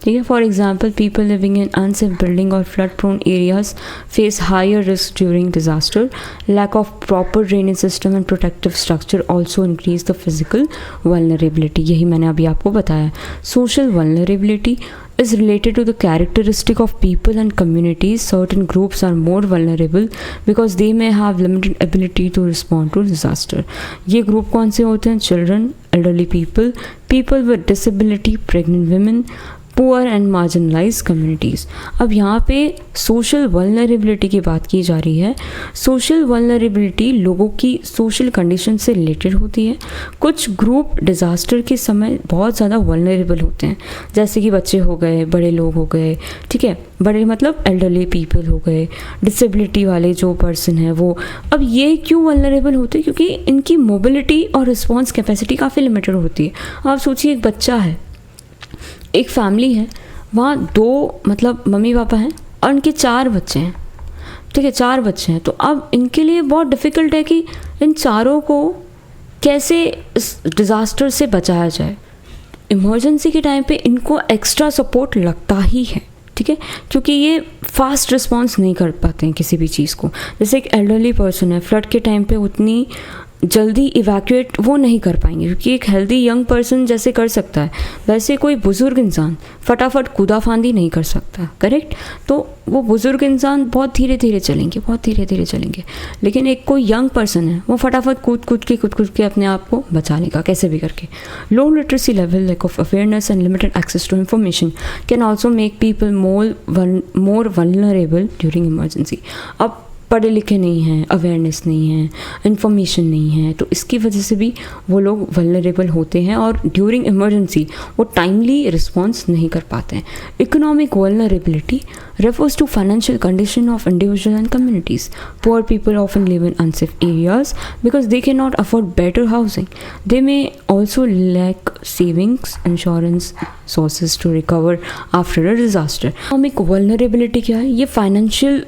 ठीक है। For example, people living in unsafe building और flood prone areas face higher risk during disaster. Lack of proper drainage system and protective structure also increase the physical vulnerability. यही मैंने अभी आपको बताया। Social vulnerability is related to the characteristic of people and communities. Certain groups are more vulnerable because they may have limited ability to respond to disaster. ये ग्रुप कौन से होते हैं? Children, elderly people, people with disability, pregnant women, poor and marginalise communities. अब यहाँ पे सोशल वल्नरेबिलिटी की बात की जा रही है। सोशल वल्नरेबिलिटी लोगों की सोशल कंडीशन से रिलेटेड होती है। कुछ ग्रुप डिज़ास्टर के समय बहुत ज़्यादा वल्नरेबल होते हैं, जैसे कि बच्चे हो गए, बड़े लोग हो गए, ठीक है। बड़े मतलब एल्डरली पीपल हो गए, डिसेबिलिटी वाले जो पर्सन है वो। अब ये क्यों वल्नरेबल होते हैं? क्योंकि इनकी मोबिलिटी और रिस्पॉन्स कैपेसिटी काफ़ी लिमिटेड होती है। आप सोचिए, एक बच्चा है, एक फैमिली है, वहाँ दो मतलब मम्मी पापा हैं और उनके 4 बच्चे हैं, ठीक है। 4 बच्चे हैं, तो अब इनके लिए बहुत डिफ़िकल्ट है कि इन चारों को कैसे इस डिज़ास्टर से बचाया जाए। इमरजेंसी के टाइम पे इनको एक्स्ट्रा सपोर्ट लगता ही है, ठीक है, क्योंकि ये फास्ट रिस्पॉन्स नहीं कर पाते हैं किसी भी चीज़ को। जैसे एक एल्डरली पर्सन है, फ्लड के टाइम पे उतनी जल्दी इवैक्यूएट वो नहीं कर पाएंगे, क्योंकि एक हेल्दी यंग पर्सन जैसे कर सकता है वैसे कोई बुज़ुर्ग इंसान फटाफट कूदा फांदी नहीं कर सकता, करेक्ट। तो वो बुज़ुर्ग इंसान बहुत धीरे धीरे चलेंगे, लेकिन एक कोई यंग पर्सन है वो फटाफट कूद के अपने आप को बचा लेगा कैसे भी करके। Low literacy level, lack of awareness and limited access to information can also make people more vulnerable during emergency. अब पढ़े लिखे नहीं हैं, अवेयरनेस नहीं है, इन्फॉर्मेशन नहीं है, तो इसकी वजह से भी वो लोग वल्नरेबल होते हैं और ड्यूरिंग इमरजेंसी वो टाइमली रिस्पॉन्स नहीं कर पाते हैं। Economic vulnerability refers to financial condition of individuals and communities. Poor people often live in unsafe areas because they cannot afford better housing. They may also lack savings, insurance sources to recover after a disaster. Economic vulnerability क्या है? ये फाइनेंशियल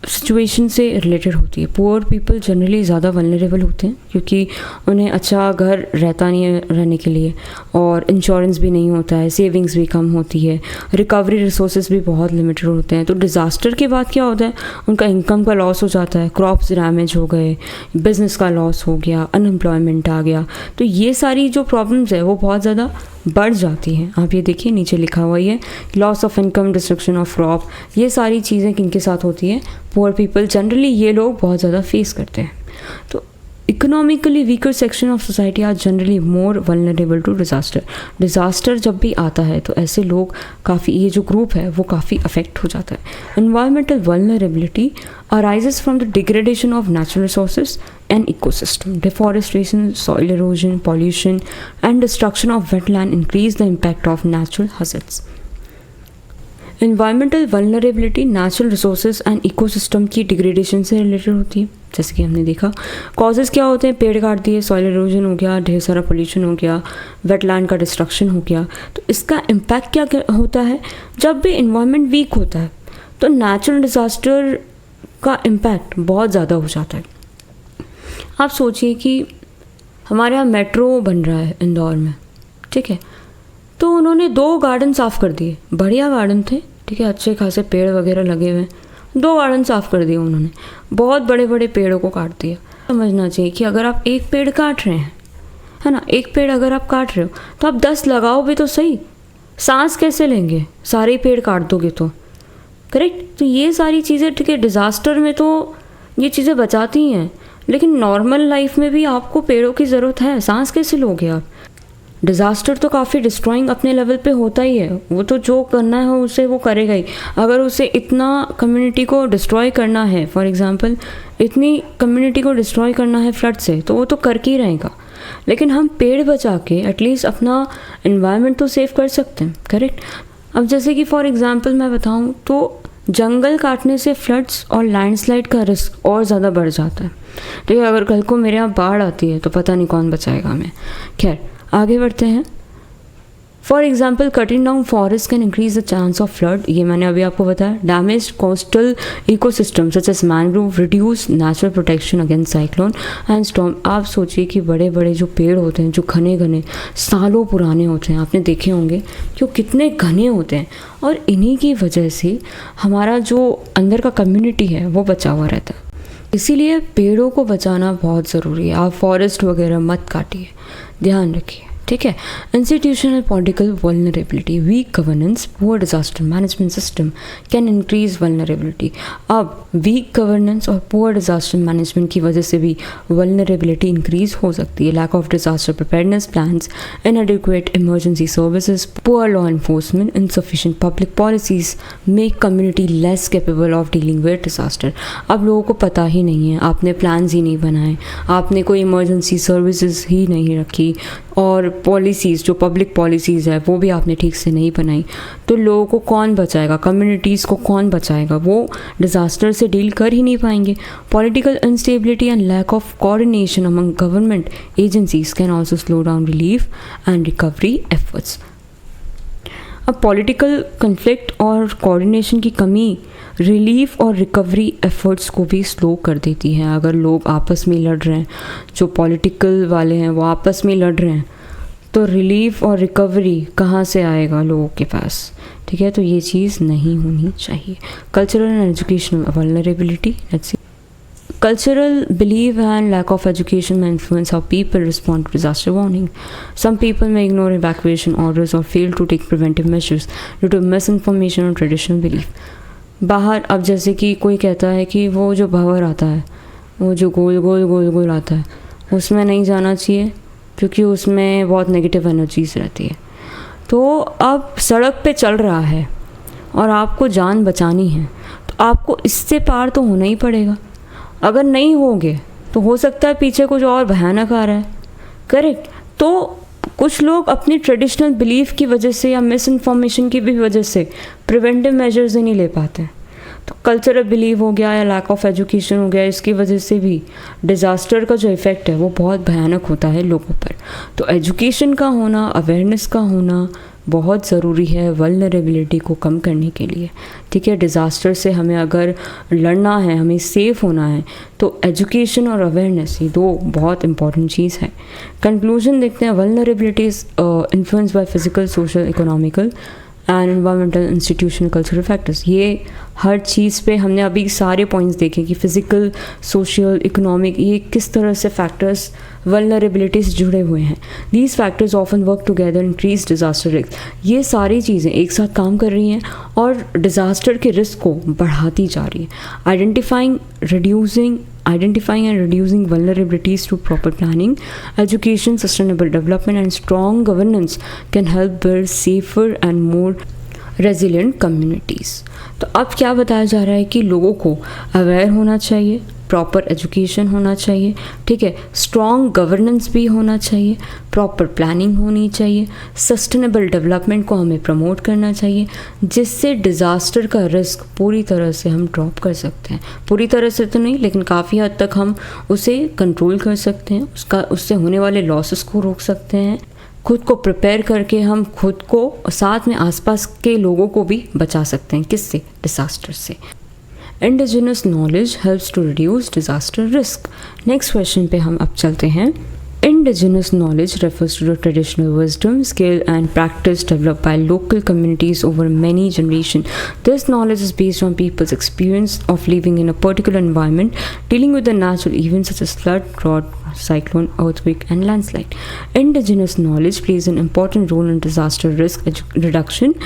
सिचुएशन से रिलेटेड होती है। पुअर पीपल जनरली ज़्यादा वल्नरेबल होते हैं क्योंकि उन्हें अच्छा घर रहता नहीं है रहने के लिए, और इंश्योरेंस भी नहीं होता है, सेविंग्स भी कम होती है, रिकवरी रिसोर्सेज भी बहुत लिमिटेड होते हैं। तो डिज़ास्टर के बाद क्या होता है? उनका इनकम का लॉस हो जाता है, क्रॉप्स डैमेज हो गए, बिजनेस का लॉस हो गया, अनएम्प्लॉयमेंट आ गया। तो ये सारी जो प्रॉब्लम्स है वो बहुत ज़्यादा बढ़ जाती हैं। आप ये देखिए नीचे लिखा हुआ ही है, loss of income, destruction of crop, ये सारी चीज़ें किनके साथ होती हैं? पुअर पीपल जनरली, ये लोग बहुत ज़्यादा फेस करते हैं। तो economically weaker section of society are generally more vulnerable to disaster. Disaster जब भी आता है तो ऐसे लोग काफ़ी, ये जो ग्रुप है वो काफ़ी अफेक्ट हो जाता है। Environmental vulnerability arises from the degradation of natural resources and ecosystem. Deforestation, soil erosion, pollution, and destruction of wetland increase the impact of natural hazards. Environmental vulnerability natural resources and ecosystem की डिग्रेडेशन से रिलेटेड होती है। जैसे कि हमने देखा कॉजेज़ क्या होते हैं, पेड़ काट दिए, सॉइल इरोजन हो गया, ढेर सारा पोल्यूशन हो गया, वेटलैंड का डिस्ट्रक्शन हो गया। तो इसका इम्पैक्ट क्या होता है, जब भी इन्वायरमेंट वीक होता है तो नेचुरल डिज़ास्टर का इम्पैक्ट बहुत ज़्यादा हो जाता है। आप सोचिए कि हमारे यहाँ मेट्रो बन रहा है इंदौर में, ठीक है, तो उन्होंने 2 गार्डन साफ़ कर दिए, बढ़िया गार्डन थे, ठीक है, अच्छे खासे पेड़ वगैरह लगे हुए, 2 गार्डन साफ़ कर दिए उन्होंने, बहुत बड़े बड़े पेड़ों को काट दिया। समझना चाहिए कि अगर आप एक पेड़ काट रहे हैं, है ना, एक पेड़ अगर आप काट रहे हो तो आप 10 लगाओ भी तो सही, सांस कैसे लेंगे, सारे पेड़ काट दोगे तो, करेक्ट। तो ये सारी चीज़ें, ठीक है, डिज़ास्टर में तो ये चीज़ें बचाती हैं, लेकिन नॉर्मल लाइफ में भी आपको पेड़ों की ज़रूरत है, सांस कैसे लोगे आप। डिज़ास्टर तो काफ़ी डिस्ट्रॉइंग अपने लेवल पे होता ही है, वो तो जो करना है उसे वो करेगा ही। अगर उसे इतना कम्युनिटी को डिस्ट्रॉय करना है, फॉर एग्जांपल इतनी कम्युनिटी को डिस्ट्रॉय करना है फ्लड से, तो वो तो करके ही रहेगा। लेकिन हम पेड़ बचा के एटलीस्ट अपना इन्वायरमेंट तो सेव कर सकते हैं, करेक्ट। अब जैसे कि फॉर एग्जांपल मैं बताऊँ तो जंगल काटने से फ्लड्स और लैंडस्लाइड का रिस्क और ज़्यादा बढ़ जाता है। तो ये अगर कल को मेरे यहाँ बाढ़ आती है तो पता नहीं कौन बचाएगा हमें। खैर आगे बढ़ते हैं। For example cutting down forest can increase the chance of flood, ये मैंने अभी आपको बताया। Damage coastal ecosystem such as mangrove reduce natural protection against cyclone and storm. आप सोचिए कि बड़े बड़े जो पेड़ होते हैं, जो घने घने सालों पुराने होते हैं, आपने देखे होंगे कि वो कितने घने होते हैं, और इन्हीं की वजह से हमारा जो अंदर का कम्युनिटी है वो बचा हुआ रहता है। इसीलिए पेड़ों को बचाना बहुत ज़रूरी है। आप फॉरेस्ट वगैरह मत काटिए, ध्यान रखिए, ठीक है। Institutional political vulnerability, weak governance, poor disaster management system can increase vulnerability. अब वीक गवर्नेंस और पुअर डिजास्टर मैनेजमेंट की वजह से भी वल्नरेबिलिटी इंक्रीज हो सकती है। Lack of disaster preparedness plans, inadequate emergency services, poor law enforcement, insufficient public policies make community less capable of dealing with disaster. अब लोगों को पता ही नहीं है, आपने प्लान्स ही नहीं बनाए, आपने कोई इमरजेंसी सर्विसेज ही नहीं रखी, और पॉलिसीज़ जो पब्लिक पॉलिसीज़ है वो भी आपने ठीक से नहीं बनाई, तो लोगों को कौन बचाएगा, कम्युनिटीज़ को कौन बचाएगा, वो डिज़ास्टर से डील कर ही नहीं पाएंगे। Political instability and lack of coordination among government agencies can also slow down relief and recovery efforts. अब पॉलिटिकल कन्फ्लिक्ट और कोऑर्डिनेशन की कमी रिलीफ और रिकवरी एफर्ट्स को भी स्लो कर देती है। अगर लोग आपस में लड़ रहे हैं, जो पॉलिटिकल वाले हैं वो आपस में लड़ रहे हैं, तो रिलीफ और रिकवरी कहाँ से आएगा लोगों के पास, ठीक है। तो ये चीज़ नहीं होनी चाहिए। Cultural and educational vulnerability, let's see. Cultural belief and lack of education may influence how people respond to disaster warning. Some people may ignore evacuation orders or fail to take preventive measures due to misinformation or traditional belief. बाहर अब जैसे कि कोई कहता है कि वो जो भंवर आता है, वो जो गोल गोल गोल गोल आता है, उसमें नहीं जाना चाहिए क्योंकि उसमें बहुत नेगेटिव एनर्जीज रहती है। तो अब सड़क पे चल रहा है और आपको जान बचानी है, तो आपको इससे पार तो होना ही पड़ेगा। अगर नहीं होगे तो हो सकता है पीछे कुछ और भयानक आ रहा है, करेक्ट। तो कुछ लोग अपनी ट्रेडिशनल बिलीफ की वजह से या मिस इन्फॉर्मेशन की भी वजह से प्रिवेंटिव मेजर्स ही नहीं ले पाते हैं। तो कल्चरल बिलीव हो गया या लैक ऑफ एजुकेशन हो गया, इसकी वजह से भी डिज़ास्टर का जो इफ़ेक्ट है वो बहुत भयानक होता है लोगों पर। तो एजुकेशन का होना, अवेयरनेस का होना बहुत ज़रूरी है वल्नरेबिलिटी को कम करने के लिए, ठीक है। डिज़ास्टर से हमें अगर लड़ना है, हमें सेफ़ होना है, तो एजुकेशन और अवेयरनेस ये 2 बहुत इंपॉर्टेंट चीज़ है। कंक्लूजन देखते हैं। Vulnerability is influence by physical, social, economical and environmental, institutional, cultural factors. ये हर चीज़ पे हमने अभी सारे पॉइंट्स देखे कि फ़िज़िकल, सोशल, इकोनॉमिक, ये किस तरह से फैक्टर्स वल्नरेबिलिटी से जुड़े हुए हैं। These factors often work together increase disaster risk. ये सारी चीज़ें एक साथ काम कर रही हैं और डिज़ास्टर के रिस्क को बढ़ाती जा रही है। Identifying, reducing identifying and reducing vulnerabilities through proper planning, education, sustainable development, and strong governance can help build safer and more resilient communities. तो अब क्या बताया जा रहा है कि लोगों को अवेयर होना चाहिए, प्रॉपर एजुकेशन होना चाहिए, ठीक है, स्ट्रॉन्ग गवर्नेंस भी होना चाहिए, प्रॉपर प्लानिंग होनी चाहिए, सस्टेनेबल डेवलपमेंट को हमें प्रमोट करना चाहिए, जिससे डिज़ास्टर का रिस्क पूरी तरह से हम ड्रॉप कर सकते हैं। पूरी तरह से तो नहीं, लेकिन काफ़ी हद तक हम उसे कंट्रोल कर सकते हैं, उससे होने वाले लॉसेस को रोक सकते हैं। खुद को प्रिपेयर करके हम खुद को साथ में आसपास के लोगों को भी बचा सकते हैं। किससे? डिज़ास्टर से। Indigenous knowledge helps to reduce disaster risk. Next question पे हम अब चलते हैं। Indigenous knowledge refers to the traditional wisdom, skill, and practice developed by local communities over many generations. This knowledge is based on people's experience of living in a particular environment, dealing with the natural events such as flood, drought, cyclone, earthquake, and landslide. Indigenous knowledge plays an important role in disaster risk reduction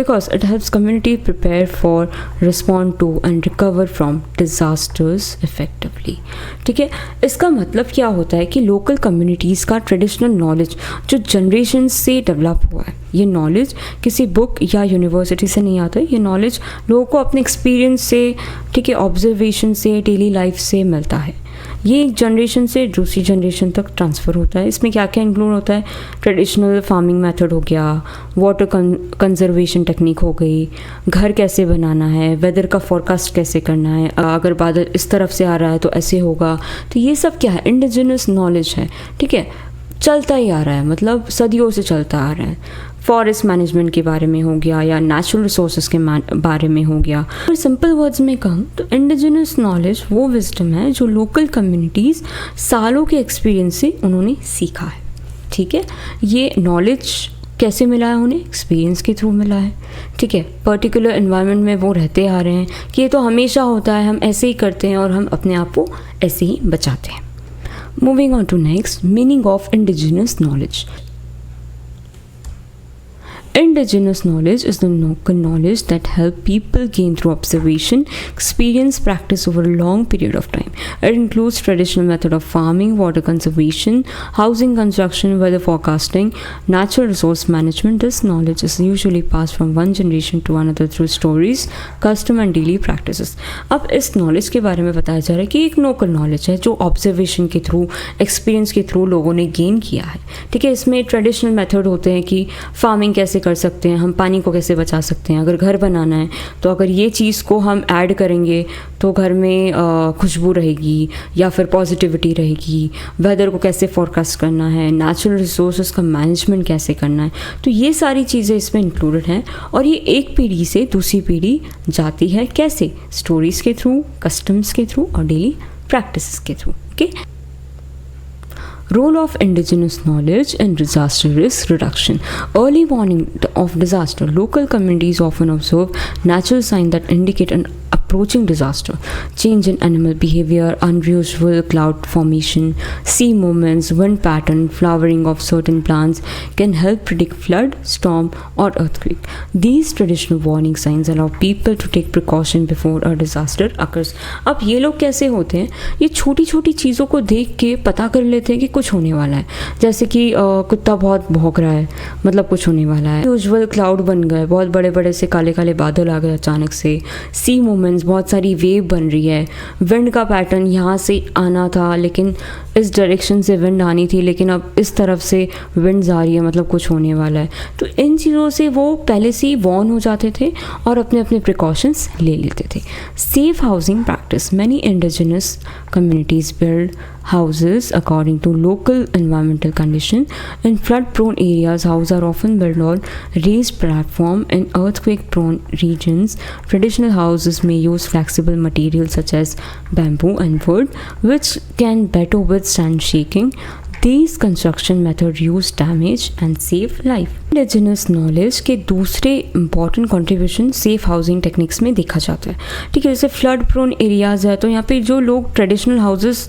because it helps community prepare for, respond to, and recover from disasters effectively. ठीक है, इसका मतलब क्या होता है कि लोकल कम्युनिटीज़ का ट्रेडिशनल नॉलेज जो जनरेशन से डेवलप हुआ है, ये नॉलेज किसी बुक या यूनिवर्सिटी से नहीं आता है। ये नॉलेज लोगों को अपने एक्सपीरियंस से, ठीक है, ऑब्जर्वेशन से, डेली लाइफ से मिलता है। ये एक जनरेशन से दूसरी जनरेशन तक ट्रांसफ़र होता है। इसमें क्या क्या इंक्लूड होता है? ट्रेडिशनल फार्मिंग मेथड हो गया, वाटर कंजर्वेशन टेक्निक हो गई, घर कैसे बनाना है, वेदर का फोरकास्ट कैसे करना है, अगर बादल इस तरफ से आ रहा है तो ऐसे होगा। तो ये सब क्या है? इंडिजिनस नॉलेज है, ठीक है, चलता ही आ रहा है, मतलब सदियों से चलता आ रहा है। फॉरेस्ट मैनेजमेंट के बारे में हो गया या नेचुरल रिसोर्सेज के बारे में हो गया। और सिंपल वर्ड्स में कहूँ तो इंडिजिनस नॉलेज वो विजडम है जो लोकल कम्युनिटीज़ सालों के एक्सपीरियंस से उन्होंने सीखा है। ठीक है, ये नॉलेज कैसे मिला है? उन्हें एक्सपीरियंस के थ्रू मिला है। ठीक है, पर्टिकुलर एनवायरनमेंट में वो रहते आ रहे हैं कि ये तो हमेशा होता है, हम ऐसे ही करते हैं और हम अपने आप को ऐसे ही बचाते हैं। Moving on to next, meaning of indigenous knowledge. Indigenous knowledge is the local knowledge that help people gain through observation, experience, practice over a long period of time. It includes traditional method of farming, water conservation, housing construction, weather forecasting, natural resource management. This knowledge is usually passed from one generation to another through stories, custom and daily practices. अब इस नॉलेज के बारे में बताया जा रहा है कि एक लोकल नॉलेज है जो ऑब्जर्वेशन के थ्रू, एक्सपीरियंस के थ्रू लोगों ने गेन किया है। ठीक है, इसमें ट्रेडिशनल मेथड होते हैं कि फार्मिंग कैसे कर सकते हैं, हम पानी को कैसे बचा सकते हैं, अगर घर बनाना है तो अगर ये चीज़ को हम ऐड करेंगे तो घर में खुशबू रहेगी या फिर पॉजिटिविटी रहेगी, वेदर को कैसे फोरकास्ट करना है, नेचुरल रिसोर्सेज का मैनेजमेंट कैसे करना है। तो ये सारी चीज़ें इसमें इंक्लूडेड हैं और ये एक पीढ़ी से दूसरी पीढ़ी जाती है कैसे? स्टोरीज़ के थ्रू, कस्टम्स के थ्रू और डेली प्रैक्टिसेस के through. Okay, Role of indigenous knowledge in disaster risk reduction. Early warning of disaster. Local communities often observe natural signs that indicate an approaching disaster. Change in animal behavior, unusual cloud formation, sea movements, wind pattern, flowering of certain plants can help predict flood, storm or earthquake. These traditional warning signs allow people to take precaution before a disaster occurs. अब ये लोग कैसे होते हैं? ये छोटी छोटी चीज़ों को देख के पता कर लेते हैं कि कुछ होने वाला है। जैसे कि कुत्ता बहुत भौंक रहा है, मतलब कुछ होने वाला है। यूजुअल क्लाउड बन गए, बहुत बड़े बड़े से काले काले बादल आ गए अचानक से। सी मूवमेंट्स, बहुत सारी वेव बन रही है। विंड का पैटर्न यहाँ से आना था लेकिन इस डायरेक्शन से विंड आनी थी, लेकिन अब इस तरफ से विंड्स आ रही है, मतलब कुछ होने वाला है। तो इन चीज़ों से वो पहले से ही वॉर्न हो जाते थे और अपने अपने प्रिकॉशंस ले लेते थे। Safe housing practice. Many indigenous communities build houses according to local environmental condition. In flood-prone areas, houses are often built on raised platform. In earthquake-prone regions, traditional houses may use flexible materials such as bamboo and wood, which can better withstand shaking. These construction methods reduce damage and save life. Indigenous knowledge के दूसरे important contribution safe housing techniques में देखा जाता है। ठीक है, जैसे flood prone areas है तो यहाँ पे जो लोग traditional houses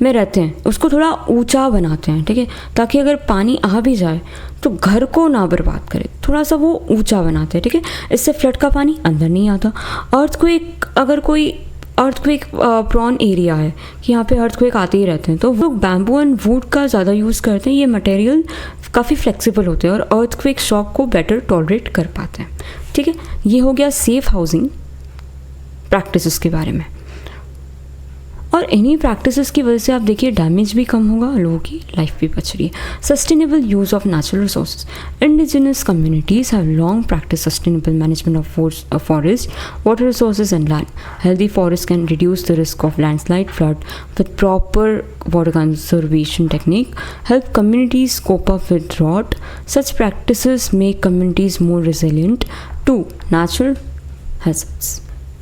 में रहते हैं उसको थोड़ा ऊंचा बनाते हैं। ठीक है, ताकि अगर पानी आ भी जाए तो घर को ना बर्बाद करे, थोड़ा सा वो ऊंचा बनाते हैं। ठीक है, इससे फ्लड का पानी अंदर नहीं आता। अर्थक्वेक अगर कोई अर्थक्वेक प्रॉन एरिया है कि यहाँ पे अर्थक्वेक आते ही रहते हैं, तो वो बैम्बू एंड वुड का ज़्यादा यूज़ करते हैं। ये मटेरियल काफ़ी फ्लेक्सिबल होते हैं और अर्थक्वेक शॉक को बेटर टॉलरेट कर पाते हैं। ठीक है, ये हो गया सेफ हाउसिंग प्रैक्टिसेस के बारे में। और इन्हीं प्रैक्टिसेस की वजह से आप देखिए डैमेज भी कम होगा, लोगों की लाइफ भी बच रही है। Sustainable use of natural resources. Indigenous communities have long practice sustainable management of forest, water resources and land. Healthy forest can reduce the risk of landslide, flood with proper water conservation technique, help communities cope up with drought. Such practices make communities more resilient to natural hazards.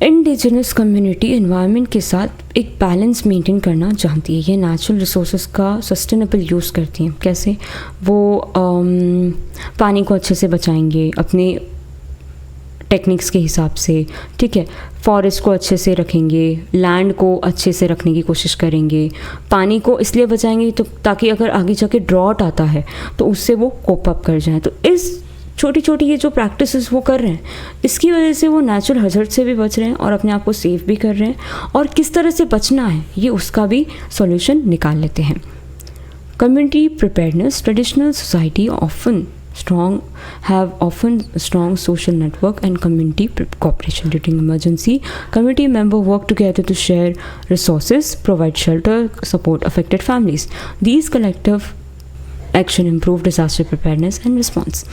Indigenous community environment के साथ एक बैलेंस मेंटेन करना जानती है। ये नेचुरल रिसोर्सेज का सस्टेनेबल यूज़ करती हैं। कैसे? वो पानी को अच्छे से बचाएंगे अपने टेक्निक्स के हिसाब से, ठीक है, फॉरेस्ट को अच्छे से रखेंगे, लैंड को अच्छे से रखने की कोशिश करेंगे, पानी को इसलिए बचाएंगे तो ताकि अगर आगे जाके ड्रॉट आता है तो उससे वो कोप अप कर जाए। तो इस छोटी छोटी ये जो प्रैक्टिसेस वो कर रहे हैं, इसकी वजह से वो नेचुरल हज़ार्ड से भी बच रहे हैं और अपने आप को सेफ भी कर रहे हैं। और किस तरह से बचना है ये उसका भी सॉल्यूशन निकाल लेते हैं। Community preparedness. Traditional society often strong social network and community cooperation during emergency. Community members work together to share resources, provide shelter, support affected families. These collective action improve disaster preparedness and response.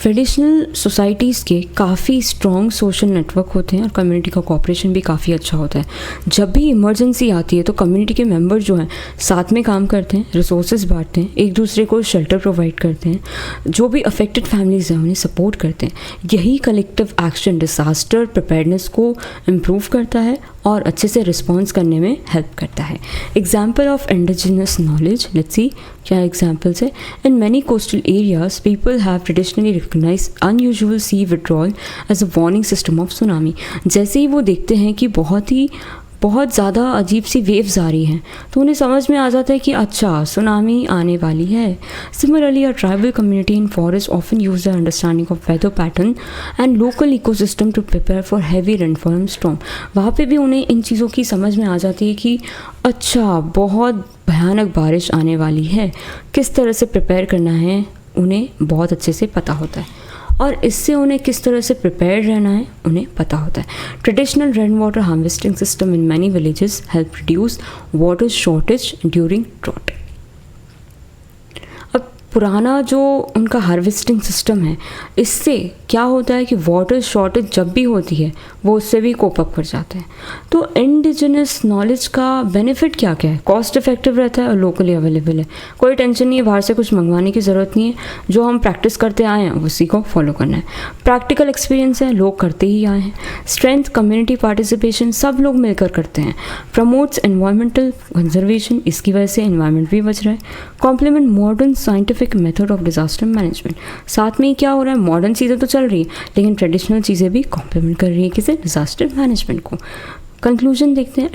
Traditional societies के काफ़ी स्ट्रॉन्ग सोशल नेटवर्क होते हैं और कम्युनिटी का कोऑपरेशन भी काफ़ी अच्छा होता है। जब भी इमरजेंसी आती है तो कम्युनिटी के मेंबर जो हैं साथ में काम करते हैं, रिसोर्सेज बांटते हैं, एक दूसरे को शेल्टर प्रोवाइड करते हैं, जो भी अफेक्टेड फैमिलीज़ हैं उन्हें सपोर्ट करते हैं। यही कलेक्टिव एक्शन डिसास्टर प्रिपेयर्डनेस को इम्प्रूव करता है और अच्छे से रिस्पॉन्स करने में हेल्प करता है। Example of indigenous knowledge, let's see क्या एग्जाम्पल्स है। In many coastal areas people have traditionally recognize unusual sea withdrawal as a warning system of tsunami. जैसे ही वो देखते हैं कि बहुत ज़्यादा अजीब सी वेव्स आ रही हैं तो उन्हें समझ में आ जाता है कि अच्छा सुनामी आने वाली है। Similarly a tribal community in forest often use the understanding of weather pattern and local ecosystem to prepare for heavy rainfall and storm. वहाँ पे भी उन्हें इन चीज़ों की समझ में आ जाती है कि अच्छा बहुत भयानक बारिश आने वाली है, किस तरह से प्रिपेयर करना है उन्हें बहुत अच्छे से पता होता है और इससे उन्हें किस तरह से प्रिपेयर रहना है उन्हें पता होता है। Traditional rain water harvesting system in many villages help reduce water shortage during drought. अब पुराना जो उनका हार्वेस्टिंग सिस्टम है, इससे क्या होता है कि वाटर शॉर्टेज जब भी होती है वो उससे भी कोप अप कर जाते हैं। तो इंडिजिनस नॉलेज का बेनिफिट क्या क्या है? कॉस्ट इफेक्टिव रहता है और लोकली अवेलेबल है। कोई टेंशन नहीं है, बाहर से कुछ मंगवाने की ज़रूरत नहीं है, जो हम प्रैक्टिस करते आए हैं उसी को फॉलो करना है। प्रैक्टिकल एक्सपीरियंस है, लोग करते ही आए हैं। स्ट्रेंथ कम्युनिटी पार्टिसिपेशन, सब लोग मिलकर करते हैं। प्रमोट्स एनवायरमेंटल कंजर्वेशन, इसकी वजह से एनवायरमेंट भी बच रहा है। Complement modern scientific method of disaster management, साथ में ही क्या हो रहा है, मॉडर्न चीज़ें तो चल रही है लेकिन ट्रेडिशनल चीज़ें भी कॉम्प्लीमेंट कर रही है किसे, डिजास्टर मैनेजमेंट को। कंक्लूजन देखते हैं।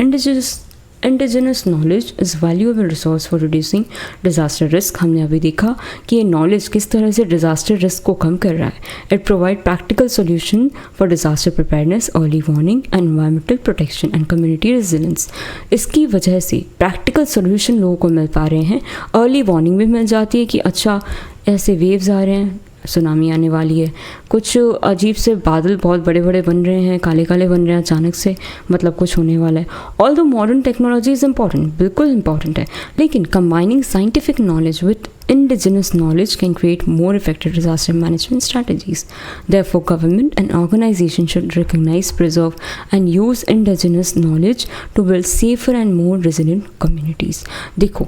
Indigenous knowledge is valuable resource for reducing disaster risk. हमने अभी देखा कि ये नॉलेज किस तरह से डिजास्टर रिस्क को कम कर रहा है। It provide practical solution for disaster preparedness, early warning, environmental protection and community resilience. इसकी वजह से प्रैक्टिकल सोल्यूशन लोगों को मिल पा रहे हैं, अर्ली वार्निंग भी मिल जाती है कि अच्छा ऐसे वेव्स आ रहे हैं, सुनामी आने वाली है, कुछ अजीब से बादल बहुत बड़े बड़े बन रहे हैं, काले काले बन रहे हैं अचानक से, मतलब कुछ होने वाला है। All the modern technology is important, बिल्कुल इंपॉर्टेंट है, लेकिन combining scientific knowledge with indigenous knowledge can create more effective disaster management strategies. Therefore, government and organizations should recognize, preserve, and use indigenous knowledge to build safer and more resilient communities. देखो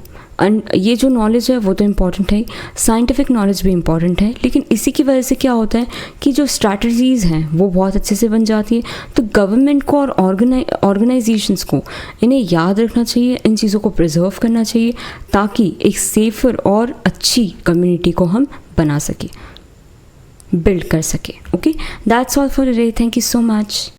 ये जो नॉलेज है वो तो इम्पॉर्टेंट है, साइंटिफिक नॉलेज भी इम्पॉर्टेंट है, लेकिन इसी की वजह से क्या होता है कि जो स्ट्रैटेजीज़ हैं वो बहुत अच्छे से बन जाती है। तो गवर्नमेंट को और ऑर्गेनाइजेशंस को इन्हें याद रखना चाहिए, इन चीज़ों को प्रिजर्व करना चाहिए ताकि एक सेफ़र और अच्छी कम्युनिटी को हम बना सके, बिल्ड कर सके। Okay, that's all for today. Thank you so much.